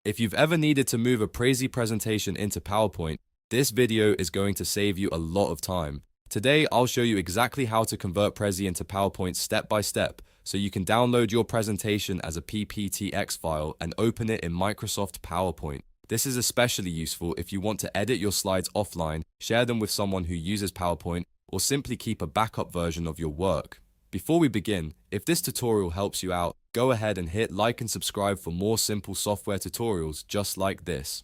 If you've ever needed to move a Prezi presentation into PowerPoint, this video is going to save you a lot of time. Today, I'll show you exactly how to convert Prezi into PowerPoint step by step, so you can download your presentation as a PPTX file and open it in Microsoft PowerPoint. This is especially useful if you want to edit your slides offline, share them with someone who uses PowerPoint, or simply keep a backup version of your work. Before we begin, if this tutorial helps you out, go ahead and hit like and subscribe for more simple software tutorials just like this.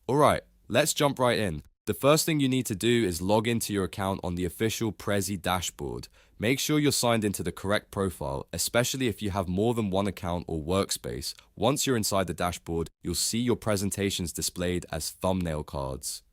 Alright, let's jump right in. The first thing you need to do is log into your account on the official Prezi dashboard. Make sure you're signed into the correct profile, especially if you have more than one account or workspace. Once you're inside the dashboard, you'll see your presentations displayed as thumbnail cards.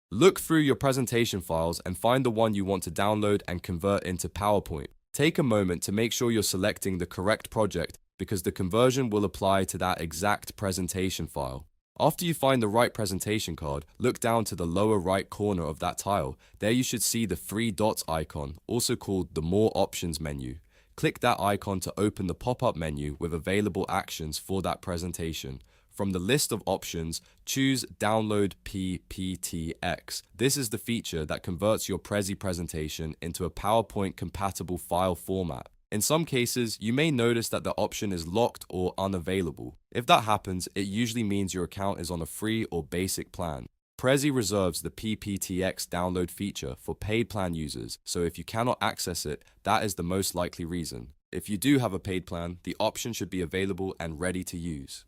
Look through your presentation files and find the one you want to download and convert into PowerPoint. Take a moment to make sure you're selecting the correct project because the conversion will apply to that exact presentation file. After you find the right presentation card, look down to the lower right corner of that tile. There you should see the three dots icon, also called the More Options menu. Click that icon to open the pop-up menu with available actions for that presentation. From the list of options, choose Download PPTX. This is the feature that converts your Prezi presentation into a PowerPoint-compatible file format. In some cases, you may notice that the option is locked or unavailable. If that happens, it usually means your account is on a free or basic plan. Prezi reserves the PPTX download feature for paid plan users, so if you cannot access it, that is the most likely reason. If you do have a paid plan, the option should be available and ready to use.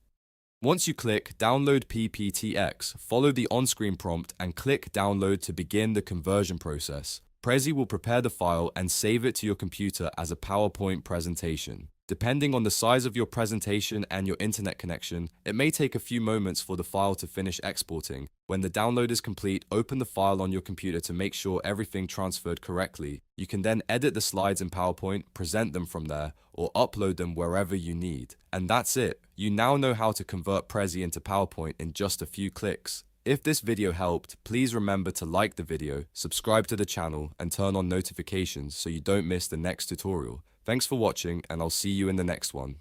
Once you click Download PPTX, follow the on-screen prompt and click Download to begin the conversion process. Prezi will prepare the file and save it to your computer as a PowerPoint presentation. Depending on the size of your presentation and your internet connection, it may take a few moments for the file to finish exporting. When the download is complete, open the file on your computer to make sure everything transferred correctly. You can then edit the slides in PowerPoint, present them from there, or upload them wherever you need. And that's it. You now know how to convert Prezi into PowerPoint in just a few clicks. If this video helped, please remember to like the video, subscribe to the channel, and turn on notifications so you don't miss the next tutorial. Thanks for watching, and I'll see you in the next one.